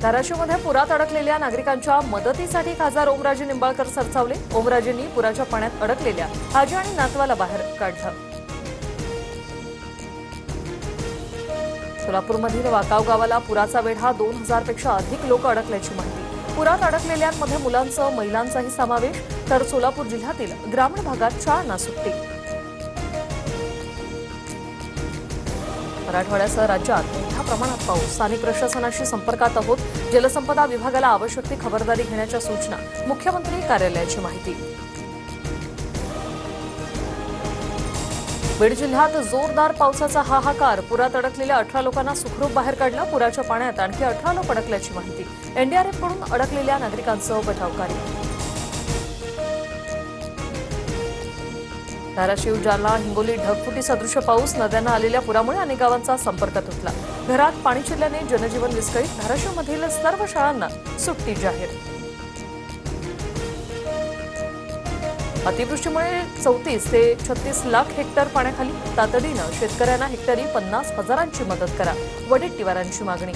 धाराशिवमध्ये पुरात अडकलेल्या नागरिकांच्या मदतीसाठी खासदार ओमराजे निंबाळकर सरसावले। ओमराजेंनी पुराच्या पाण्यात अडकलेल्या हाजी आणि नातवाला बाहेर काढलं। सोलापूरमधील वाकाव गावाला पुराचा वेढा 2000 पेक्षा अधिक लोक अडकल्याची माहिती। पुरात अडकलेल्यांमध्ये मुलांसह महिलांचाही समावेश। तर सोलापूर जिल्ह्यातील ग्रामीण भागात शाळांना सुट्टी। मराठवाड्यासह राज्यात मोठ्या प्रमाणात पाऊस। स्थानिक प्रशासनाशी संपर्कात आहोत। जलसंपदा विभागाला आवश्यक ती खबरदारी घेण्याच्या सूचना। मुख्यमंत्री कार्यालयाची माहिती। बीड जिल्ह्यात जोरदार पावसाचा हाहाकार। पुरात अडकलेल्या 18 लोकांना सुखरूप बाहेर काढलं। पुराच्या पाण्यात आणखी 18 लोक अडकल्याची माहिती। एनडीआरएफकडून अडकलेल्या नागरिकांसह बचाव कार्य। धाराशिव, जालना, हिंगोली ढगफुटी सदृश पाऊस। नद्यांना आलेल्या पुरामुळे अनेक गावांचा संपर्क तुटला। घरात पाणी शिरल्याने जनजीवन विस्कळीत। धाराशिवमधील सर्व शाळांना सुट्टी जाहीर। अतिवृष्टीमुळे 34 ते 36 लाख हेक्टर पाण्याखाली। तातडीनं शेतकऱ्यांना हेक्टरी 50,000ची मदत करा। वडेट्टीवारांची मागणी।